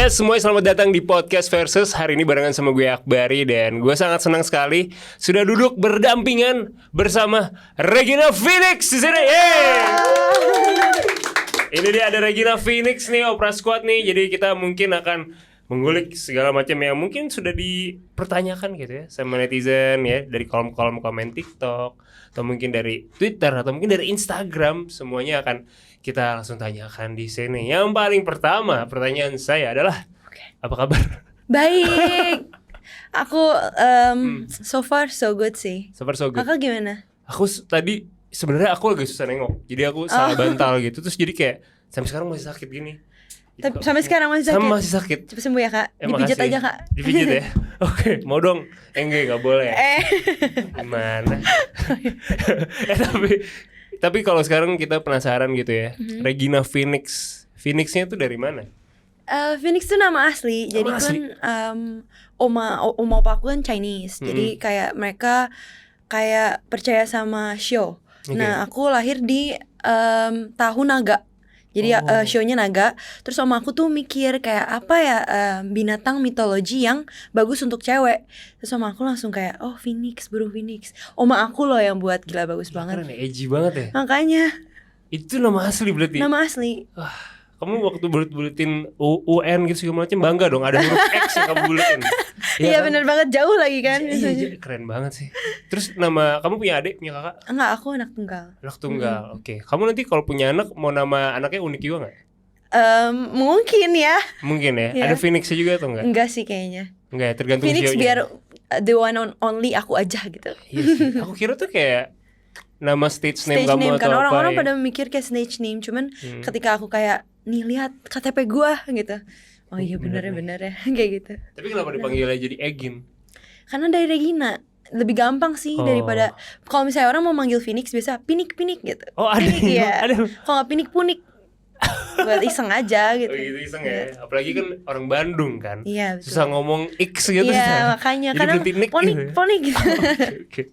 Yes, semuanya selamat datang di Podcast Versus. Hari ini barengan sama gue Akbari. Dan gue sangat senang sekali sudah duduk berdampingan bersama Regina Phoenix di sini. Ini dia ada Regina Phoenix nih, Opera Squad nih. Jadi kita mungkin akan mengulik segala macam yang mungkin sudah dipertanyakan gitu ya sama netizen ya, dari kolom-kolom komen TikTok atau mungkin dari Twitter atau mungkin dari Instagram. Semuanya akan kita langsung tanyakan di sini. Yang paling pertama, pertanyaan saya adalah, apa kabar? Baik. Aku so far so good sih. So far so good. Kakak gimana? Aku tadi sebenarnya aku agak susah nengok. Jadi aku salah bantal gitu. Terus jadi kayak sampai sekarang masih sakit gini. Tapi sampai sekarang masih sakit? Sama masih sakit. Cepet sembuh ya kak? Dipijit makasih. aja kak? Dipijit ya? Oke, mau dong? Enggak boleh. Gimana? Tapi kalau sekarang kita penasaran gitu ya, Regina Phoenix. Phoenixnya tuh dari mana? Phoenix tuh nama asli. Jadi kan oma opa aku kan Chinese. Jadi kayak mereka kayak percaya sama show. Nah aku lahir di tahun naga. Jadi show-nya naga. Terus oma aku tuh mikir kayak apa ya binatang mitologi yang bagus untuk cewek. Terus oma aku langsung kayak Phoenix, burung Phoenix. Oma aku loh yang buat, gila bagus banget. Keren ya, edgy banget ya. Makanya itu nama asli berarti. nama asli. Kamu waktu bulet-buletin UN gitu segala macam bangga dong, ada huruf X yang kamu buletin. Iya kan? benar banget, jauh lagi kan Iya, keren banget sih. Terus nama kamu punya adik, punya kakak? Enggak, aku anak tunggal. Anak tunggal. Oke. Kamu nanti kalau punya anak mau nama anaknya unik juga nggak? Mungkin ya. Mungkin ya. Iya. Ada Phoenix juga atau enggak? Enggak sih kayaknya. Enggak ya, tergantung Phoenix sionya. biar the one and only aku aja gitu. Iya sih. Aku kira tuh kayak nama stage name Stage kamu name atau kan apa orang-orang ya. pada mikir kayak stage name, cuman ketika aku kayak nih lihat KTP gua gitu. Oh iya bener ya kayak gitu. Tapi kenapa dipanggilnya jadi Egin? Karena dari Regina lebih gampang sih daripada kalau misalnya orang mau manggil Phoenix biasa pinik gitu. Oh ada. Pinik, ya. Ada. Kalau nggak pinik punik. Buat iseng aja gitu. Oh gitu iseng ya. Apalagi kan orang Bandung kan. Iya betul. Susah ngomong X gitu. Iya makanya kadang ponik gitu. Oke.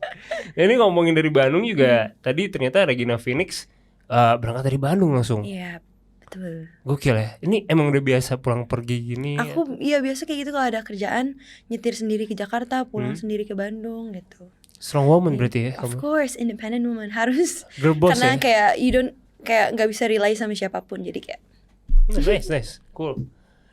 Nah, ini ngomongin dari Bandung juga. Tadi ternyata Regina Phoenix berangkat dari Bandung langsung. Iya betul. Gokil ya. Ini emang udah biasa pulang pergi gini. Aku iya biasa kayak gitu kalau ada kerjaan, nyetir sendiri ke Jakarta, pulang sendiri ke Bandung gitu. Strong woman berarti ya Of kamu. course, independent woman harus. Girl boss karena ya? kayak you don't kayak nggak bisa rely sama siapapun, jadi kayak Nice, cool.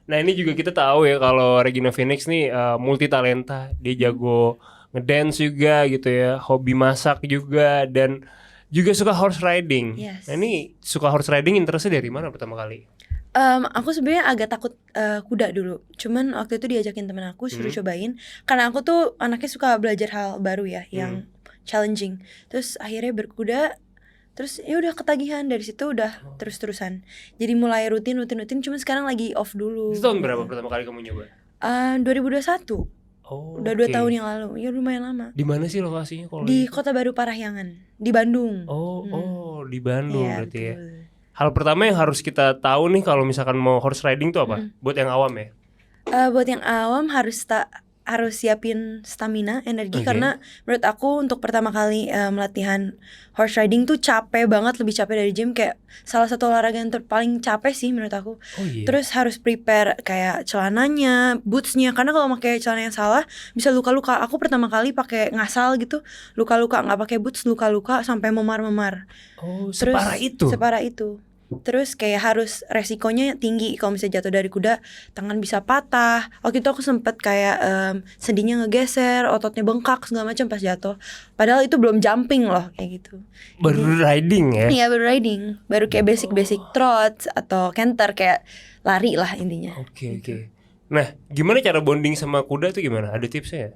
Nah ini juga kita tahu ya kalau Regina Phoenix nih multi talenta. Dia jago ngedance juga gitu ya, hobi masak juga, dan juga suka horse riding. Yes. Nah ini suka horse riding interestnya dari mana pertama kali? aku sebenarnya agak takut kuda dulu. Cuman waktu itu diajakin temen aku suruh cobain. Karena aku tuh anaknya suka belajar hal baru ya, yang challenging. Terus akhirnya berkuda. Terus ya udah ketagihan, dari situ udah terus-terusan. Jadi mulai rutin. Cuman sekarang lagi off dulu. Itu tahun berapa pertama kali kamu nyoba? 2021. Oh, Udah 2 tahun yang lalu. Ya lumayan lama. Di mana sih lokasinya kalau Di Kota Baru Parahyangan, di Bandung. Oh, di Bandung Iya, berarti ya. betul. Hal pertama yang harus kita tahu nih kalau misalkan mau horse riding tuh apa? Buat yang awam ya. Buat yang awam harus siapin stamina, energi. Okay. Karena menurut aku untuk pertama kali latihan horse riding tuh capek banget, lebih capek dari gym. Kayak salah satu olahraga yang paling capek sih menurut aku. Oh iya. Terus harus prepare kayak celananya, bootsnya. Karena kalau pakai celana yang salah bisa luka-luka. Aku pertama kali pakai ngasal gitu, luka-luka. Nggak pakai boots, luka-luka sampai memar-memar. Oh, Terus, separah itu. Terus kayak harus resikonya tinggi. Kalau misalnya jatuh dari kuda, tangan bisa patah. Waktu itu aku sempet kayak sendinya ngegeser, ototnya bengkak segala macam pas jatuh. Padahal itu belum jumping loh kayak gitu. Baru riding ya. Iya baru riding, baru kayak basic trot atau canter, kayak lari lah intinya. Oke. Nah, gimana cara bonding sama kuda tuh gimana? Ada tipsnya ya?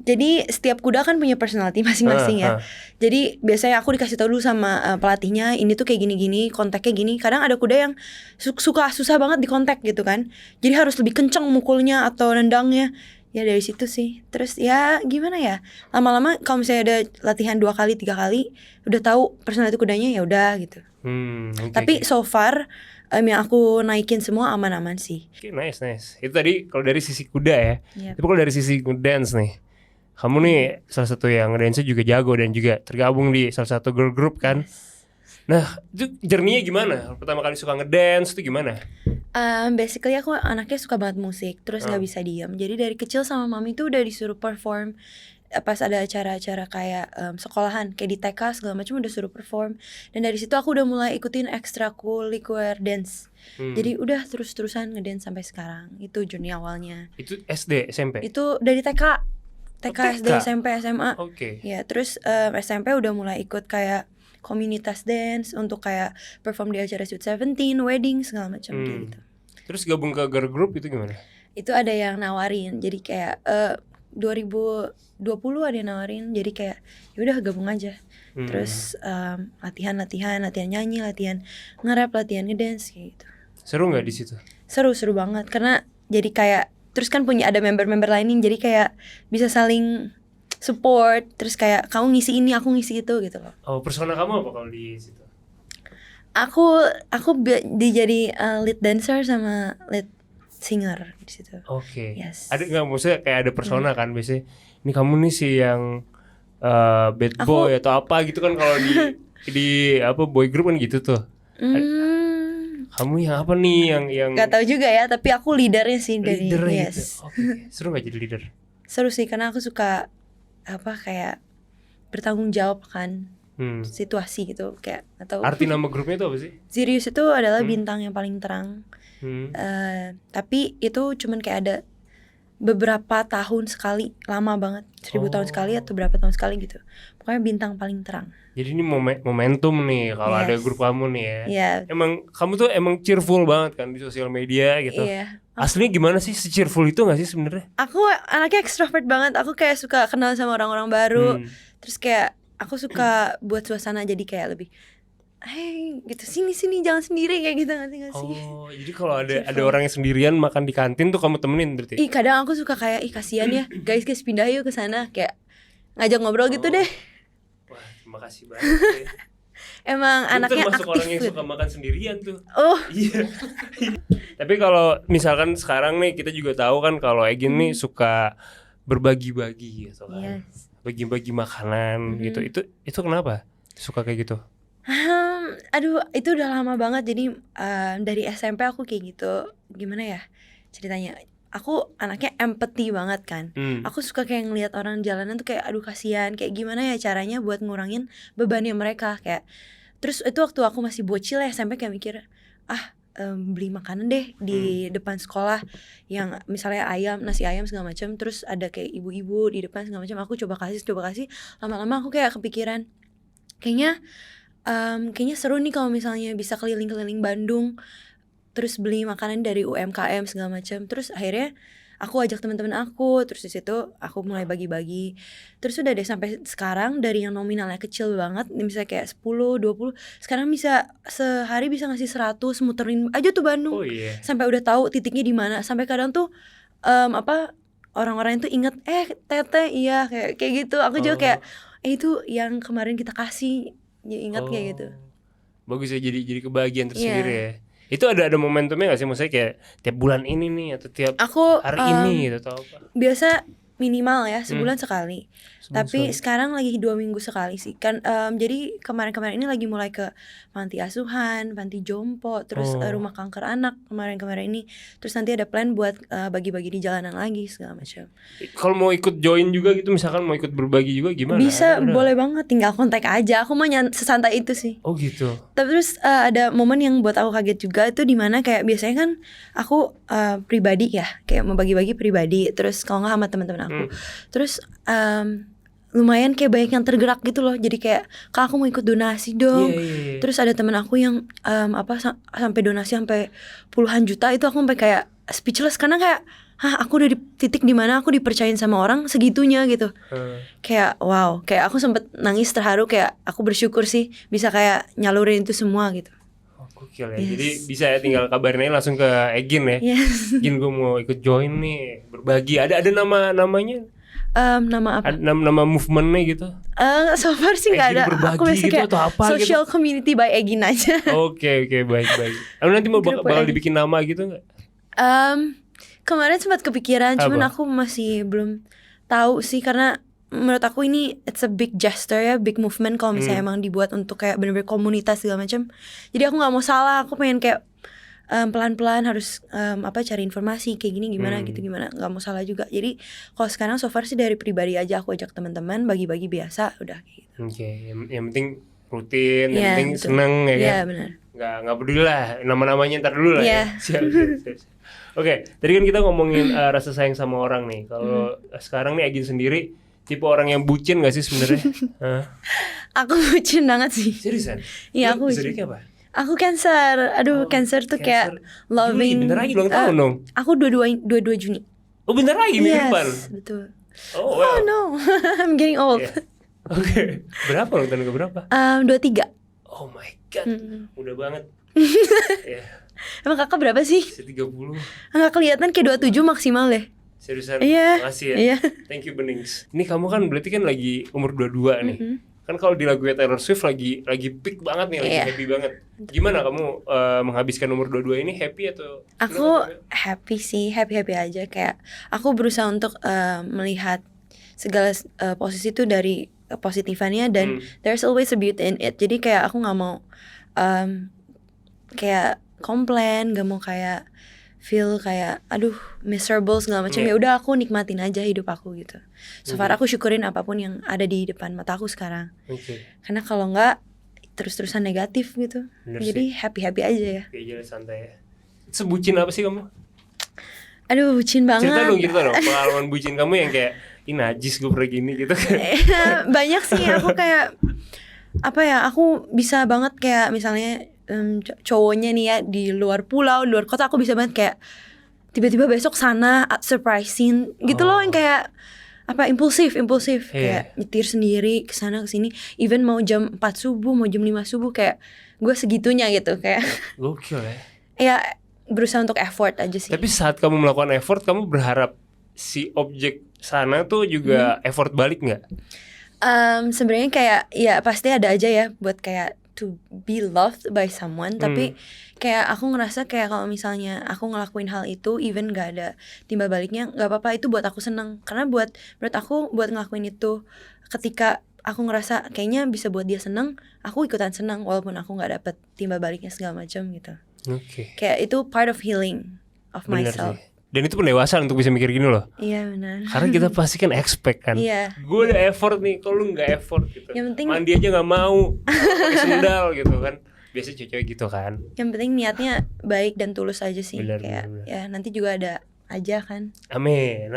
Jadi setiap kuda kan punya personality masing-masing ya. Jadi biasanya aku dikasih tahu dulu sama pelatihnya, ini tuh kayak gini-gini, kontaknya gini. Kadang ada kuda yang suka susah banget dikontak gitu kan. Jadi harus lebih kenceng mukulnya atau nendangnya. Ya dari situ sih. Terus ya gimana ya? Lama-lama kalau misalnya ada latihan 2 kali, 3 kali, udah tahu personality kudanya, ya udah gitu. Tapi so far yang aku naikin semua aman-aman sih. Oke, nice. Itu tadi kalau dari sisi kuda ya. Yep. Tapi kalau dari sisi ngedance nih, kamu nih salah satu yang ngedance juga jago dan juga tergabung di salah satu girl group kan. Nah, itu journey-nya gimana? Pertama kali suka ngedance itu gimana? Basically aku anaknya suka banget musik, terus nggak bisa diam. Jadi dari kecil sama mami tuh udah disuruh perform pas ada acara-acara kayak sekolahan, kayak di TK segala macam udah suruh perform. Dan dari situ aku udah mulai ikutin ekstrakurikuler dance. Jadi udah terus-terusan ngedance sampai sekarang. Itu journey awalnya. Itu SD, SMP? Itu dari TK, SD, SMP, SMA. Oke. Ya, terus SMP udah mulai ikut kayak komunitas dance untuk kayak perform di acara Sweet Seventeen, wedding segala macam gitu. Terus gabung ke girl group itu gimana? Itu ada yang nawarin, jadi kayak 2020 ada yang nawarin, jadi kayak yaudah gabung aja. Terus latihan nyanyi, latihan nge-rap, latihan ngedance kayak gitu. Seru nggak di situ? Seru banget karena jadi kayak terus kan punya ada member-member lain, jadi kayak bisa saling support, terus kayak kamu ngisi ini, aku ngisi itu gitu loh. Oh, persona kamu apa kalau di situ? Aku jadi lead dancer sama lead singer di situ. Oke. Yes. Ada nggak, maksudnya kayak ada persona kan biasanya? Ini kamu nih sih yang bad boy atau apa gitu kan kalau di apa boy group kan gitu tuh. Kamu yang apa nih yang Gak tahu juga ya, tapi aku leadernya sih dari leader yes. gitu. Oke. Seru nggak jadi leader? Seru sih karena aku suka apa kayak bertanggung jawab kan situasi gitu kayak atau arti nama grupnya itu apa sih? Sirius itu adalah bintang yang paling terang. Tapi itu cuman kayak ada beberapa tahun sekali, lama banget, 1000 tahun sekali atau berapa tahun sekali gitu. Pokoknya bintang paling terang. Jadi ini momentum nih kalau ada grup kamu nih ya. Yeah. Emang kamu tuh emang cheerful banget kan di sosial media gitu. Iya. Aslinya gimana sih, se-cheerful itu gak sih sebenarnya? Aku anaknya extrovert banget. Aku kayak suka kenal sama orang-orang baru. Terus kayak aku suka buat suasana jadi kayak lebih hey gitu, sini jangan sendiri kayak gitu, ngerti gak sih? Oh, jadi kalau ada orang yang sendirian makan di kantin tuh kamu temenin berarti? Kadang aku suka kayak kasihan ya guys pindah yuk ke sana, kayak ngajak ngobrol gitu deh. Wah, terima kasih banget. Emang anaknya termasuk aktif orang yang gitu. suka makan sendirian tuh. Oh iya. Tapi kalau misalkan sekarang nih kita juga tahu kan kalau Egin nih suka berbagi-bagi gitu kan. Yes. Bagi-bagi makanan gitu. Itu kenapa suka kayak gitu? Aduh, itu udah lama banget. Jadi dari SMP aku kayak gitu. Gimana ya ceritanya? Aku anaknya empathy banget kan. Aku suka kayak ngelihat orang jalanan tuh kayak aduh kasihan, kayak gimana ya caranya buat ngurangin bebannya mereka kayak. Terus itu waktu aku masih bocil ya, SMP kayak mikir beli makanan deh di depan sekolah yang misalnya nasi ayam segala macam, terus ada kayak ibu-ibu di depan segala macam, aku coba kasih. Lama-lama aku kayak kepikiran kayaknya seru nih kalau misalnya bisa keliling-keliling Bandung terus beli makanan dari UMKM segala macam. Terus akhirnya aku ajak teman-teman aku, terus di situ aku mulai bagi-bagi. Terus udah deh sampai sekarang dari yang nominalnya kecil banget, misalnya kayak 10, 20, sekarang bisa sehari bisa ngasih 100, muterin aja tuh Bandung. Oh, yeah. Sampai udah tahu titiknya di mana. Sampai kadang tuh orang-orang itu inget Teteh iya kayak gitu. Aku juga kayak itu yang kemarin kita kasih, ya ingat kayak gitu. Bagus ya, jadi kebahagiaan tersendiri ya. Itu ada momentumnya gak sih? Maksudnya kayak tiap bulan ini nih atau tiap hari ini gitu atau apa? Biasa minimal ya sebulan sekali. Tapi sekarang lagi 2 minggu sekali sih kan. Jadi kemarin ini lagi mulai ke panti asuhan, panti jompo, terus rumah kanker anak kemarin ini. Terus nanti ada plan buat bagi-bagi di jalanan lagi segala macam. Kalau mau ikut join juga gitu, misalkan mau ikut berbagi juga gimana? Bisa, boleh banget, tinggal kontak aja. Aku mah sesantai itu sih. Oh gitu. Tapi terus ada momen yang buat aku kaget juga, itu dimana kayak biasanya kan aku pribadi ya, kayak mau bagi-bagi pribadi, terus kalau nggak sama teman-teman aku. Terus lumayan kayak banyak yang tergerak gitu loh. Jadi kayak Kak aku mau ikut donasi dong. Terus ada teman aku yang sampai donasi sampai puluhan juta. Itu aku sampai kayak speechless karena kayak aku udah di titik dimana aku dipercayain sama orang segitunya gitu. Kayak wow, kayak aku sempet nangis terharu, kayak aku bersyukur sih bisa kayak nyalurin itu semua gitu. Gokil ya. Jadi bisa ya tinggal kabarin aja langsung ke Egin ya. Egin gue mau ikut join nih, berbagi. Ada namanya? Nama apa? Nama movementnya gitu? So far sih nggak ada. Aku biasa gitu kayak atau apa social gitu? community by Egin aja. Oke, baik. Nanti bakal dibikin nama gitu nggak? Kemarin sempat kepikiran, cuman aku masih belum tahu sih karena menurut aku ini it's a big gesture ya, big movement kalau misalnya emang dibuat untuk kayak bener-bener komunitas segala macam. Jadi aku nggak mau salah, aku pengen kayak pelan-pelan harus cari informasi kayak gini gimana gitu, gimana nggak mau salah juga. Jadi kalau sekarang so far sih dari pribadi aja, aku ajak teman-teman bagi-bagi biasa udah gitu. Oke, yang penting rutin, yang Iya, penting betul. seneng ya kan. Iya benar. Nggak peduli lah nama-namanya ntar dulu lah Iya. ya. Siap. Oke, tadi kan kita ngomongin rasa sayang sama orang nih. Kalau sekarang nih Agin sendiri tipe orang yang bucin gak sih sebenarnya? Aku bucin banget sih. Seriusan? Iya, Lu aku bucin. zodiaknya apa? Aku Cancer. Aduh, Cancer tuh kayak loving. Bentar lagi ulang tahun dong. Aku 22 Juni. Oh bentar lagi minggu depan. Yes, betul. Oh, Oh wow. no, I'm getting old. Iya. Oke. Berapa ulang tahun ke berapa? 23. Oh my god. Mudah banget. Ya, Emang kakak berapa sih? saya 30. Nggak kelihatan kayak 27 maksimal deh. Seriusan? Iya. Makasih ya. Iya. Thank you Benings. Ini kamu kan berarti kan lagi umur 22 nih. Kan kalau di lagunya Taylor Swift lagi peak banget nih, lagi Iya. happy banget. Gimana kamu menghabiskan umur 22 ini, happy atau? Aku happy sih, happy aja. Kayak aku berusaha untuk melihat segala posisi itu dari kepositifannya, dan there's always a beauty in it. Jadi kayak aku nggak mau kayak komplain, nggak mau kayak feel kayak aduh miserable segala macam. Ya udah aku nikmatin aja hidup aku gitu. So far aku syukurin apapun yang ada di depan mata aku sekarang. Oke. Karena kalau nggak terus-terusan negatif gitu. Bener Jadi happy aja ya. Oke, jalan santai ya. Sebucin apa sih kamu? Aduh bucin banget. Cerita dong pengalaman bucin kamu yang kayak ini najis gue pernah gini gitu kan. Banyak sih, aku kayak apa ya, aku bisa banget kayak misalnya cowoknya nih ya di luar pulau, di luar kota, aku bisa banget kayak tiba-tiba besok sana surprising gitu loh, yang kayak apa impulsif kayak nyetir sendiri kesana kesini, even mau jam 4 subuh mau jam 5 subuh kayak gue segitunya gitu kayak Gokil ya. ya berusaha untuk effort aja sih. Tapi saat kamu melakukan effort, kamu berharap si objek sana tuh juga effort balik nggak? Sebenarnya kayak ya pasti ada aja ya buat kayak to be loved by someone, tapi kayak aku ngerasa kayak kalau misalnya aku ngelakuin hal itu even gak ada timbal baliknya, gak apa-apa, itu buat aku seneng. Karena menurut aku buat ngelakuin itu ketika aku ngerasa kayaknya bisa buat dia seneng, aku ikutan seneng walaupun aku gak dapet timbal baliknya segala macam gitu. Oke. Kayak itu part of healing of Bener myself. sih. Dan itu pendewasaan untuk bisa mikir gini loh. Iya benar. Karena kita pasti kan expect kan. Iya. Gue udah effort nih, kalau lu nggak effort gitu. Yang penting- mandi aja nggak mau, pakai sendal gitu kan. Biasanya cewek gitu kan. Yang penting niatnya baik dan tulus aja sih. Benar, Kayak benar. ya nanti juga ada aja kan. Amin.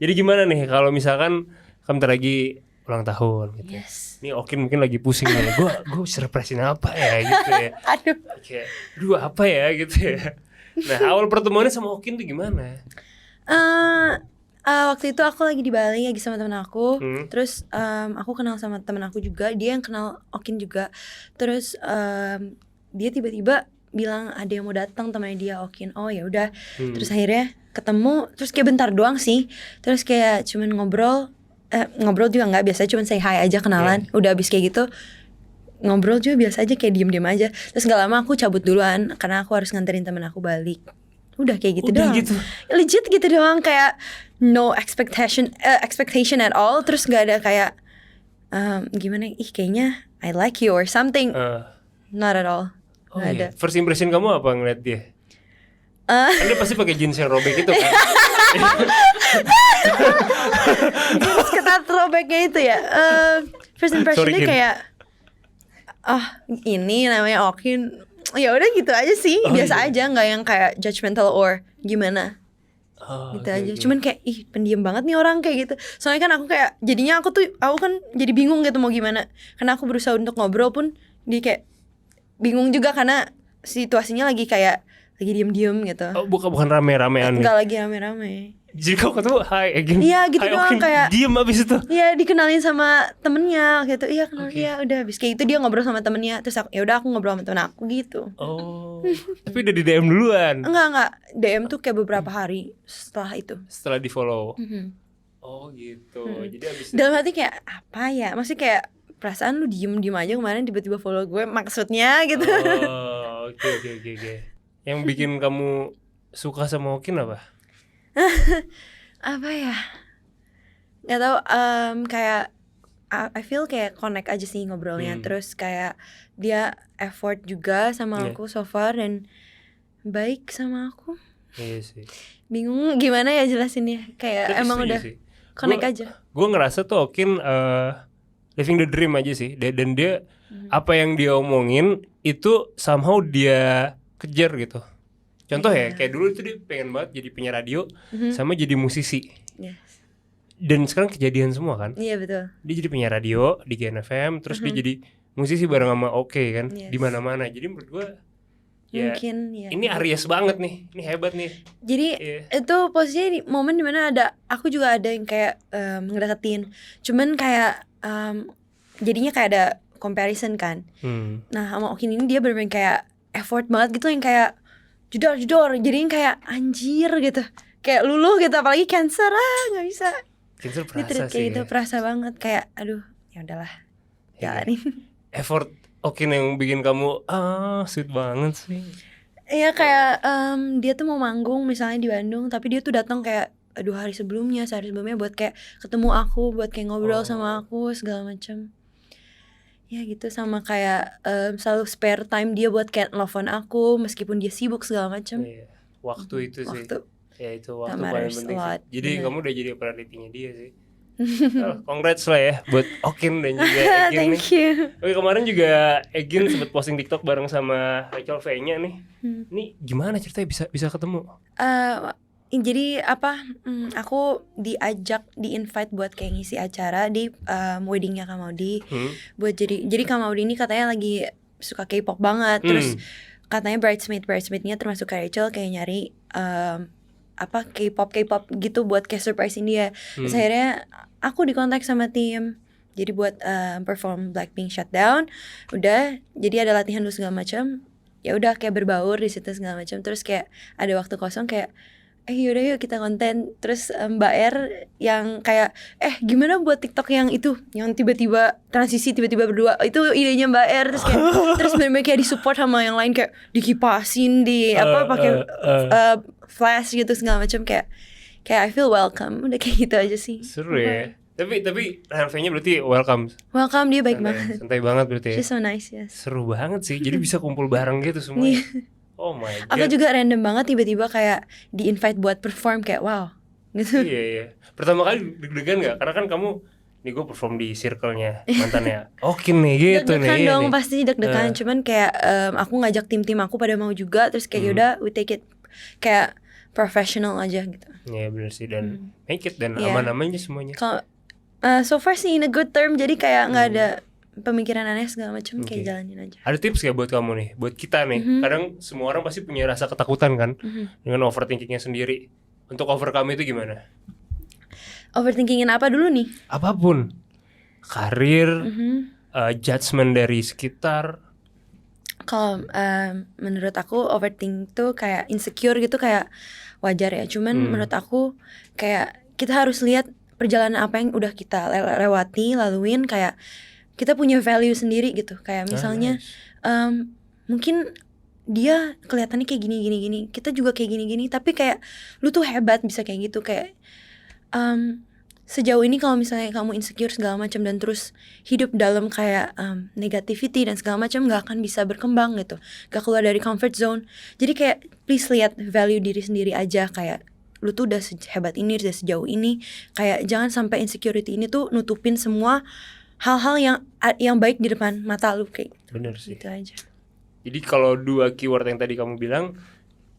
Jadi gimana nih kalau misalkan kamu bentar lagi ulang tahun gitu. Yes. Ini Okin mungkin lagi pusing nih. Gue surprisein apa ya gitu ya. Aduh. Kayak, aduh apa ya gitu ya. Nah awal pertemuannya sama Okin tuh gimana? Waktu itu aku lagi di Bali lagi sama temen aku. Terus aku kenal sama temen aku juga, dia yang kenal Okin juga. Terus dia tiba-tiba bilang ada yang mau datang temannya dia, Okin. Oh ya udah. Terus akhirnya ketemu, terus kayak bentar doang sih. Terus kayak cuman ngobrol juga nggak, biasa cuman say hi aja, kenalan. Udah abis kayak gitu ngobrol juga biasa aja, kayak diem aja. Terus gak lama aku cabut duluan karena aku harus nganterin temen aku balik. Udah kayak gitu Udah doang. gitu? Legit gitu doang, kayak no expectation at all. Terus gak ada kayak gimana, ih kayaknya I like you or something. Not at all. Oh Gak iya. ada. First impression kamu apa ngeliat dia? Anda pasti pakai jeans yang robek itu kan? Terus ketat throwbacknya itu ya. First impressionnya Kin. kayak ini namanya Okin. Ya udah gitu aja sih, biasa aja, nggak yang kayak judgmental or gimana. Gitu aja. Cuman kayak ih pendiam banget nih orang kayak gitu. Soalnya kan aku kayak jadinya aku kan jadi bingung gitu mau gimana. Karena aku berusaha untuk ngobrol pun dia kayak bingung juga karena situasinya lagi kayak lagi diem-diem gitu. Oh, bukan rame-ramean nih. Enggak lagi rame-rame. Jadi kau ketemu hi again. Iya, gitu Hi, doang, Okin. kayak- diem abis itu. Iya dikenalin sama temennya gitu. Iya kenal, Oke. iya udah habis kayak itu dia ngobrol sama temennya. Terus aku, ya udah aku ngobrol sama temen aku gitu. Oh. Tapi udah di DM duluan. Enggak DM tuh kayak beberapa hari setelah itu. Setelah di follow. Mhm. Oh gitu. Jadi abis itu. Dalam hati kayak apa ya? Maksudnya kayak perasaan lu diem aja kemarin tiba-tiba follow gue, maksudnya gitu. Oh, oke. Yang bikin kamu suka sama Okin apa? Apa ya? Nggak tahu, kayak I feel kayak connect aja sih ngobrolnya. Terus kayak dia effort juga sama aku so far dan baik sama aku. Iya sih. Bingung gimana ya jelasinnya. Kayak Tapi emang setuju udah sih. connect aja. Gue ngerasa tuh Okin living the dream aja sih. Dan dia apa yang dia omongin itu somehow dia kejar gitu. Contoh ya, kayak dulu itu dia pengen banget jadi penyiar radio sama jadi musisi. Yes. Dan sekarang kejadian semua kan. Iya betul. Dia jadi penyiar radio di GNFM, terus dia jadi musisi bareng sama Oke kan, di mana-mana. Jadi menurut gue ya, mungkin ya. Ini Aries banget nih, ini hebat nih. Jadi itu posisinya di momen dimana aku juga ada yang kayak ngedeketin. Cuman kayak jadinya kayak ada comparison kan. Nah sama Okin ini dia bener-bener kayak effort banget gitu, yang kayak jedor. Jadi yang kayak anjir gitu, kayak luluh gitu, apalagi Cancer nggak bisa. Cancer perasa sih. Kayak gitu perasa banget, kayak aduh ya udahlah jalanin. Effort Okin yang bikin kamu sweet banget sih. Iya kayak dia tuh mau manggung misalnya di Bandung, tapi dia tuh datang kayak 2 hari sebelumnya, sehari sebelumnya buat kayak ketemu aku, buat kayak ngobrol sama aku segala macam. Ya gitu, sama kayak selalu spare time dia buat kayak nelfon aku meskipun dia sibuk segala macam. Iya. Waktu itu sih. Ya itu waktu That paling matters penting a lot, sih. Jadi bener. kamu udah jadi priority-nya dia sih. Congrats lah ya buat Okin dan juga Egin nih. Thank you. Oke, kemarin juga Egin sempat posting TikTok bareng sama Rachel V-nya nih. Ini gimana ceritanya bisa ketemu? Jadi aku di-invite buat kayak ngisi acara di weddingnya Kak Maudi. Buat jadi Kak Maudi ini katanya lagi suka K-pop banget. Terus katanya bridesmaidnya termasuk Kak Rachel kayak nyari K-pop gitu buat kayak surprisein dia. Terus akhirnya aku dikontak sama tim. Jadi buat perform Blackpink Shutdown. Udah, jadi ada latihan dulu segala macam. Ya udah kayak berbaur di situ segala macam. Terus kayak ada waktu kosong kayak yaudah yuk kita konten. Terus Mbak R yang kayak gimana buat TikTok yang itu, yang tiba-tiba transisi tiba-tiba berdua, itu idenya Mbak R. Terus kayak terus bener-bener kayak disupport sama yang lain, kayak dikipasin pakai flash gitu segala macam, kayak I feel welcome. Udah kayak gitu aja sih. Seru ya. Tapi Rachel-nya berarti welcome, dia baik banget. Santai banget berarti ya. She's so nice, yes. Seru banget sih. Jadi bisa kumpul bareng gitu semuanya. Oh my god. Aku juga random banget tiba-tiba kayak di-invite buat perform, kayak wow gitu. Iya. Pertama kali deg-degan gak? Karena kan kamu, nih gue perform di circle-nya mantannya Okin nih gitu. Deg-degan nih. dong, pasti deg-degan. Cuman kayak aku ngajak tim-tim aku pada mau juga. Terus kayak yaudah we take it kayak professional aja gitu. Iya bener sih, dan make it dan aman-aman aja semuanya. Kalau so far sih in a good term, jadi kayak nggak ada pemikiran aneh segala macam, kayak jalanin aja. Ada tips gak buat kamu nih, buat kita nih? Kadang semua orang pasti punya rasa ketakutan kan, dengan overthinkingnya sendiri. Untuk overcome itu gimana? Overthinkingin apa dulu nih? Apapun, karir, judgement dari sekitar. Kalau menurut aku overthink tuh kayak insecure gitu, kayak wajar ya. Cuman menurut aku kayak kita harus lihat perjalanan apa yang udah kita lewati, laluin, kayak kita punya value sendiri gitu. Kayak misalnya mungkin dia kelihatannya kayak gini, kita juga kayak gini, tapi kayak lu tuh hebat bisa kayak gitu. Kayak sejauh ini kalau misalnya kamu insecure segala macam dan terus hidup dalam kayak negativity dan segala macam, nggak akan bisa berkembang gitu, nggak keluar dari comfort zone. Jadi kayak please lihat value diri sendiri aja, kayak lu tuh udah sehebat ini, udah sejauh ini. Kayak jangan sampai insecurity ini tuh nutupin semua hal-hal yang baik di depan mata lu, kayak bener sih. gitu aja. Jadi kalau 2 keyword yang tadi kamu bilang,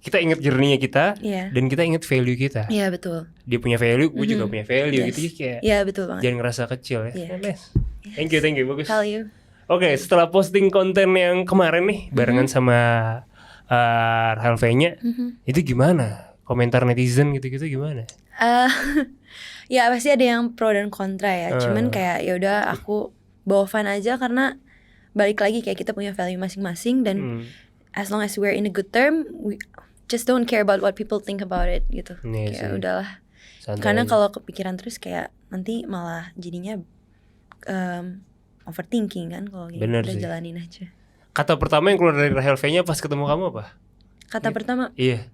kita ingat journey-nya kita, dan kita ingat value kita. Iya betul. Dia punya value, gue juga punya value, gitu kayak. Iya betul banget. Jangan ngerasa kecil ya. Nice. Thank you, bagus. Value. Oke, setelah posting konten yang kemarin nih barengan sama Rachel V-nya, itu gimana? Komentar netizen gitu-gitu gimana? Ya pasti ada yang pro dan kontra ya. Cuman kayak ya udah aku bawa fun aja, karena balik lagi kayak kita punya value masing-masing, dan as long as we're in a good term, we just don't care about what people think about it gitu. Kayak udahlah. Santai karena kalau kepikiran terus kayak nanti malah jadinya overthinking kan kalau gitu. Udah jalanin aja. Kata pertama yang keluar dari Rachel V-nya pas ketemu kamu apa? Kata pertama? Iya.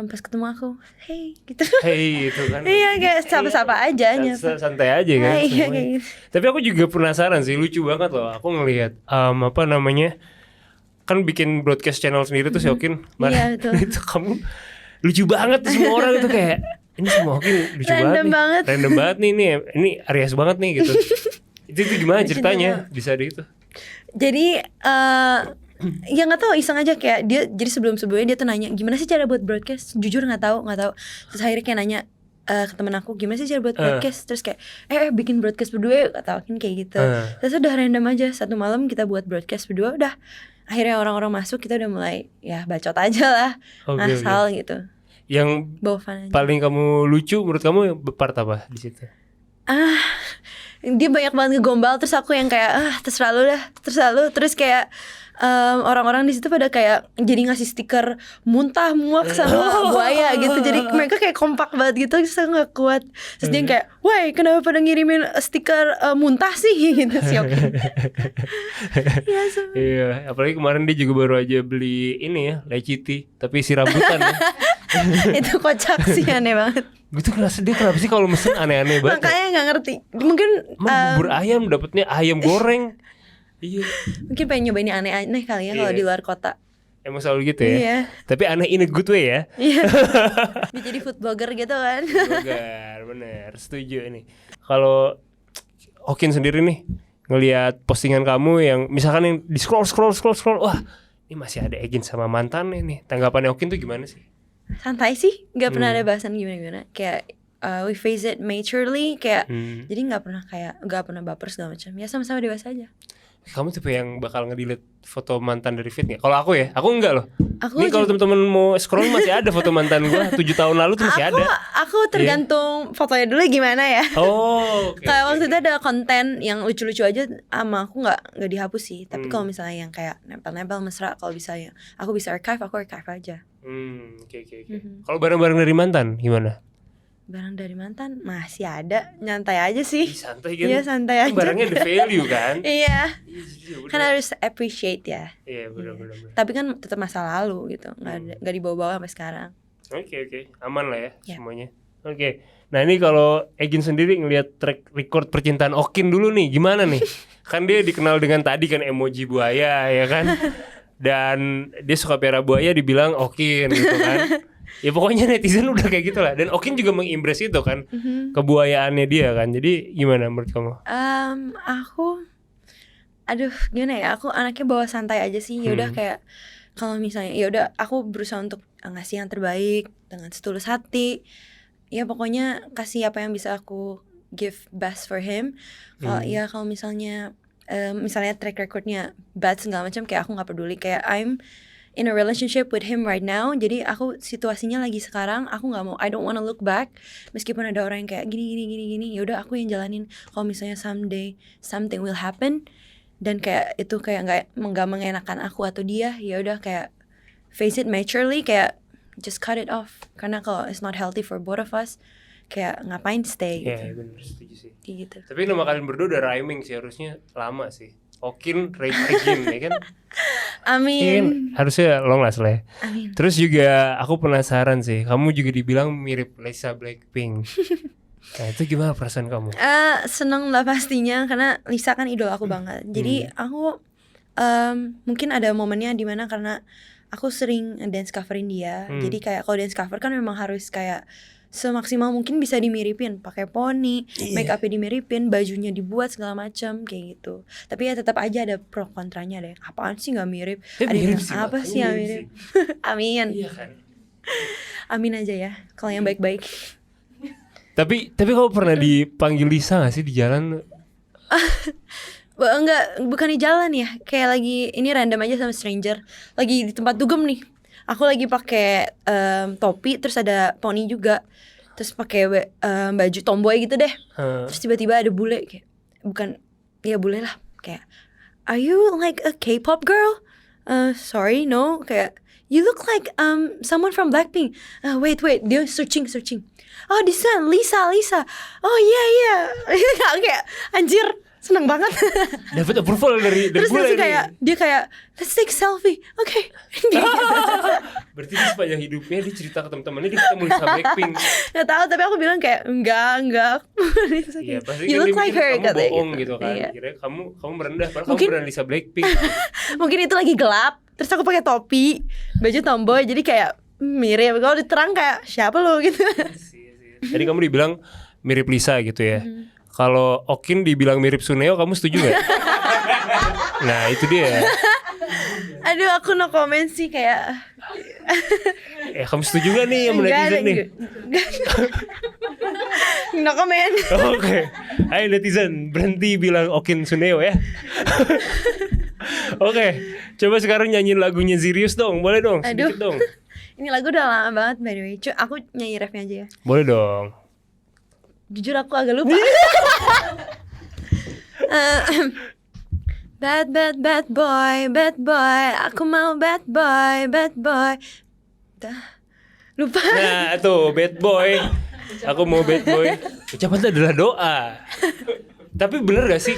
Pas ketemu aku, hey gitu. Hey itu kan. Iya kayak sapa-sapa aja nyapa. Santai aja kan. Iya semuanya. kayak gitu. Tapi aku juga penasaran sih, lucu banget loh. Aku ngelihat apa namanya, kan bikin broadcast channel sendiri tuh si Okin. Iya, betul. Itu kamu lucu banget tuh, semua orang itu kayak ini semua Okin lucu Random banget. banget. Random banget nih, ini Aries banget nih gitu. itu gimana Lucu ceritanya bisa di itu? Jadi ya nggak tahu, iseng aja kayak dia. Jadi sebelumnya dia tuh nanya gimana sih cara buat broadcast. Jujur nggak tahu. Terus akhirnya kayak nanya ke temen aku gimana sih cara buat broadcast. Terus kayak bikin broadcast berdua yuk, kata Okin kayak gitu. Terus udah random aja, satu malam kita buat broadcast berdua. Udah akhirnya orang-orang masuk, kita udah mulai ya bacot aja lah, ngasal gitu. Yang Bawa fun aja. paling kamu lucu menurut kamu part apa di situ? Dia banyak banget ngegombal, terus aku yang kayak terserah lu. Terus kayak orang-orang di situ pada kayak jadi ngasih stiker muntah, muak sama buaya gitu. Jadi mereka kayak kompak banget gitu, terus aku gak kuat. Terus dia kayak, woi kenapa pada ngirimin stiker muntah sih gitu sih. Iya, apalagi kemarin dia juga baru aja beli ini ya, leciti, tapi isi rambutan ya. Itu kocak sih, aneh banget. Gitu kenapa sih kalau mesen aneh-aneh banget. Makanya gak ngerti. Mungkin bubur ayam dapetnya ayam goreng. Iya. Mungkin pengen nyobain yang aneh-aneh kali ya kalau di luar kota. Emang selalu gitu ya. Iya. Tapi aneh in a good way ya. Iya. Dia jadi food blogger gitu kan. Blogger, bener, setuju ini. Kalau Okin sendiri nih ngelihat postingan kamu yang misalkan yang di scroll, wah ini masih ada Egin sama mantannya nih. Tanggapannya Okin tuh gimana sih? Santai sih, nggak pernah ada bahasan gimana-gimana. Kayak we face it maturely, kayak jadi nggak pernah baper segala macam. Ya sama-sama dewasa aja. Kamu tipe yang bakal nge-delete foto mantan dari feed nggak? Kalau aku ya, aku enggak loh. Nih kalau teman-teman mau scroll masih ada foto mantan gua 7 tahun lalu tuh masih ada. Aku tergantung fotonya dulu gimana ya. Oh. Kayak waktu itu ada konten yang lucu-lucu aja sama aku nggak dihapus sih. Tapi kalau misalnya yang kayak nempel-nempel mesra, kalau bisa ya aku bisa archive aja. Oke. Kalau barang-barang dari mantan gimana? Barang dari mantan masih ada, nyantai aja sih. Santai gitu. Iya santai aja. Barangnya ada value kan? Iya. Kan harus appreciate ya. Iya benar. Tapi kan tetap masa lalu gitu, nggak dibawa-bawa sampai sekarang. Oke. Aman lah ya semuanya. Oke. Nah ini kalau Egin sendiri ngelihat track record percintaan Okin dulu nih, gimana nih? Kan dia dikenal dengan tadi kan emoji buaya ya kan? Dan dia suka piara buaya dibilang Okin gitu kan. Ya pokoknya netizen udah kayak gitu lah. Dan Okin juga mengimpress itu kan, kebuayaannya dia kan. Jadi gimana menurut kamu? Aku gimana ya, aku anaknya bawa santai aja sih. Ya udah kayak kalau misalnya ya udah aku berusaha untuk ngasih yang terbaik dengan setulus hati. Ya pokoknya kasih apa yang bisa aku give best for him. Kalau misalnya track recordnya bad segala macam, kayak aku nggak peduli. Kayak I'm in a relationship with him right now. Jadi aku situasinya lagi sekarang, aku nggak mau, I don't wanna look back. Meskipun ada orang yang kayak gini, ya udah aku yang jalanin. Kalau misalnya someday something will happen dan kayak itu kayak nggak mengenakan aku atau dia, ya udah kayak face it maturely, kayak just cut it off. Karena kalau it's not healthy for both of us, kayak ngapain stay gitu. Iya benar, setuju sih. Gitu. Tapi nama kalian berdua udah rhyming sih, harusnya lama sih. Okin, Egin ya kan? Amin. Harusnya long last lah ya. Amin. Terus juga aku penasaran sih, kamu juga dibilang mirip Lisa Blackpink. Nah itu gimana perasaan kamu? Seneng lah pastinya, karena Lisa kan idol aku banget. Jadi aku mungkin ada momennya dimana karena aku sering dance coverin dia. Jadi kayak kalau dance cover kan memang harus kayak semaksimal mungkin bisa dimiripin, pakai poni, make upnya dimiripin, bajunya dibuat segala macam kayak gitu. Tapi ya tetap aja ada pro kontranya deh. Apaan sih nggak mirip? Ada mirip yang sih, apa sih yang mirip? Amin. Iya kan? Amin aja ya. Kalau yang baik-baik. Tapi kamu pernah dipanggil Lisa gak sih di jalan? Enggak, bukan di jalan ya. Kayak lagi ini random aja sama stranger. Lagi di tempat dugem nih. Aku lagi pakai topi, terus ada poni juga, terus pakai baju tomboy gitu deh. Terus tiba-tiba ada bule kayak, bukan ya bule lah, kayak, are you like a K-pop girl? Sorry, no. Kayak, you look like someone from Blackpink. Wait, dia searching. Oh, this one Lisa. Oh yeah. Kayak anjir, seneng banget. Dapat approval dari Terus gue dia kayak let's take selfie, oke. Berarti dia sepanjang hidupnya dia cerita ke teman-temannya dia ketemu Lisa Blackpink. Nggak tahu, tapi aku bilang kayak enggak. Iya, pasti You kan look dia like mikir her, kamu katanya bohong gitu. gitu kan. Iya. Kira kamu merendah padahal Mungkin- kamu beneran Lisa Blackpink. Mungkin itu lagi gelap, terus aku pakai topi, baju tomboy, jadi kayak mirip. Kalau diterang kayak siapa lo gitu. Tadi kamu dibilang mirip Lisa gitu ya. Kalau Okin dibilang mirip Suneo, kamu setuju gak? Nah itu dia. Aduh, aku no comment sih kayak. Kamu setuju gak nih yang netizen nih? No comment. Oke. Hai netizen, berhenti bilang Okin Suneo ya. Oke, coba sekarang nyanyiin lagunya Zirius dong. Boleh dong, sedikit dong. Ini lagu udah lama banget by the way. Aku nyanyi refnya aja ya. Boleh dong. Jujur aku agak lupa. Bad boy. Aku mau bad boy. Dah. Lupa. Nah tuh bad boy. Aku mau bad boy. Ucapan itu adalah doa. Tapi bener gak sih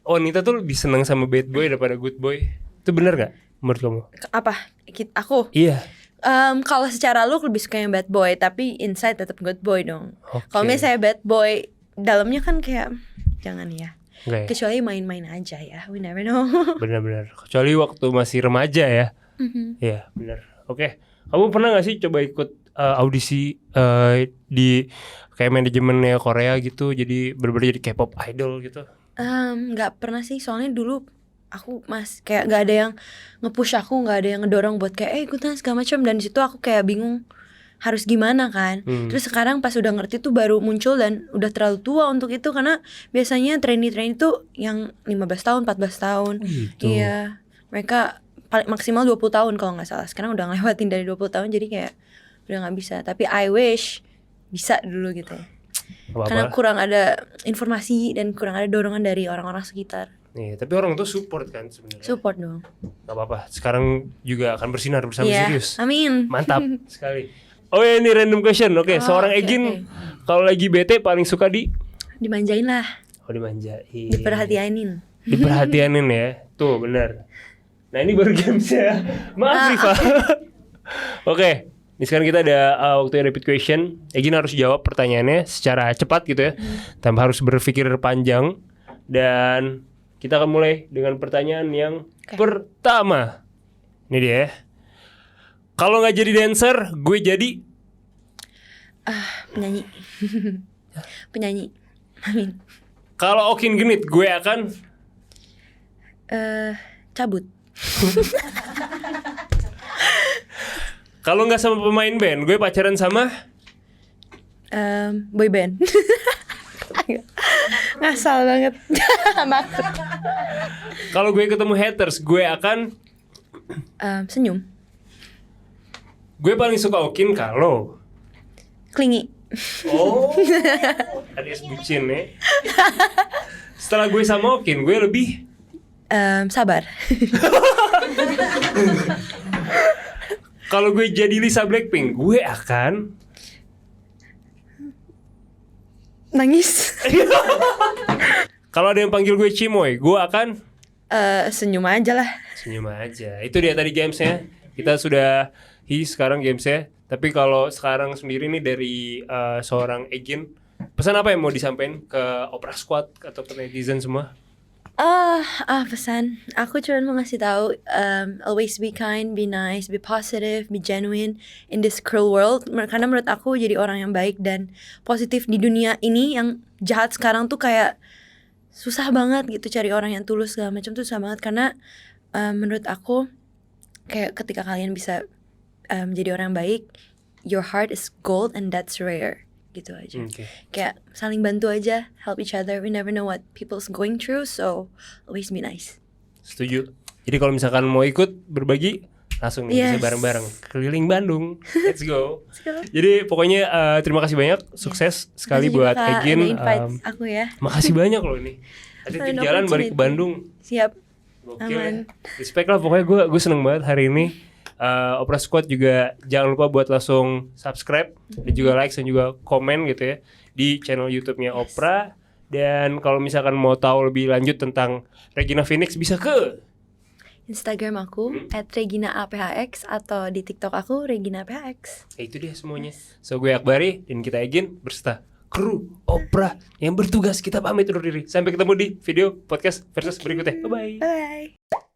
wanita tuh lebih senang sama bad boy daripada good boy? Itu bener gak menurut kamu? Apa? Aku? Iya. Kalau secara look lebih suka yang bad boy, tapi inside tetap good boy dong. Oke. Kalau misalnya bad boy, dalamnya kan kayak jangan ya. Oke. Kecuali main-main aja ya. We never know. Bener-bener. Kecuali waktu masih remaja ya. Iya bener. Oke. Kamu pernah gak sih coba ikut audisi di kayak manajemennya Korea gitu, jadi bener-bener jadi K-pop idol gitu? Nggak pernah sih, soalnya dulu aku kayak nggak ada yang nge-push aku, nggak ada yang ngedorong buat kayak ikutan segala macam, dan di situ aku kayak bingung harus gimana kan. Terus sekarang pas udah ngerti tuh baru muncul, dan udah terlalu tua untuk itu, karena biasanya trainee tuh yang 15 tahun 14 tahun. Gitu. Iya, mereka maksimal 20 tahun kalau nggak salah. Sekarang udah ngelewatin dari 20 tahun, jadi kayak udah nggak bisa. Tapi I wish bisa dulu gitu ya. Karena kurang ada informasi dan kurang ada dorongan dari orang-orang sekitar. Iya, tapi orang tuh support kan sebenarnya. Support dong. Gak apa-apa. Sekarang juga akan bersinar bersama Iya, Sirius. amin. Mantap sekali. Oh ya, ini random question. Oke, seorang oke, Egin kalau lagi bete paling suka Dimanjain lah, dimanjain. diperhatianin. Diperhatianin ya. Tuh, benar. Nah, ini baru games ya. Maaf Rifa. Oke. Ini sekarang kita ada waktu rapid question. Egin harus jawab pertanyaannya secara cepat gitu ya. Tanpa harus berpikir panjang. Dan kita akan mulai dengan pertanyaan yang pertama. Ini dia ya. Kalau nggak jadi dancer, gue jadi Penyanyi. Penyanyi. Amin. kalau Okin genit, gue akan Cabut. kalau nggak sama pemain band, gue pacaran sama Boy band. Ngasal banget. Maksud. kalau gue ketemu haters, gue akan Senyum. gue paling suka Okin kalau Klingi. oh alias bucin ya. Setelah gue sama Okin, gue lebih Sabar. kalau gue jadi Lisa Blackpink, gue akan Nangis. kalau ada yang panggil gue Cimoy, gue akan Senyum aja lah. senyum aja. Itu dia tadi gamesnya. Kita sudah sekarang gamesnya. Tapi kalau sekarang sendiri nih dari seorang Egin, pesan apa yang mau disampaikan ke Opera Squad atau ke netizen semua? Pesan. Aku cuma mau ngasih tahu, always be kind, be nice, be positive, be genuine in this cruel world. Karena menurut aku jadi orang yang baik dan positif di dunia ini yang jahat sekarang tuh kayak susah banget gitu, cari orang yang tulus segala macam tuh susah banget. Karena menurut aku kayak ketika kalian bisa jadi orang yang baik, your heart is gold and that's rare. Gitu aja. Kayak saling bantu aja, help each other. We never know what people's going through, so always be nice. Setuju. Jadi kalau misalkan mau ikut berbagi, langsung nih bisa bareng-bareng keliling Bandung. Let's go. Jadi pokoknya terima kasih banyak, sukses sekali buat Egin. Aku ya. Makasih banyak loh ini. Hati-hati jalan balik ke Bandung. Siap. Gokil. Aman. Respect lah pokoknya, gue seneng banget hari ini. Opera Squad juga jangan lupa buat langsung subscribe dan juga like dan juga komen gitu ya di channel YouTube-nya Opera Dan kalau misalkan mau tahu lebih lanjut tentang Regina Phoenix bisa ke Instagram aku @reginaAPHX atau di TikTok aku reginaphx. itu dia semuanya. So gue Akbari dan kita Egin berserta kru Oprah yang bertugas kita pamit undur diri. Sampai ketemu di video podcast versus berikutnya. Bye bye. Bye.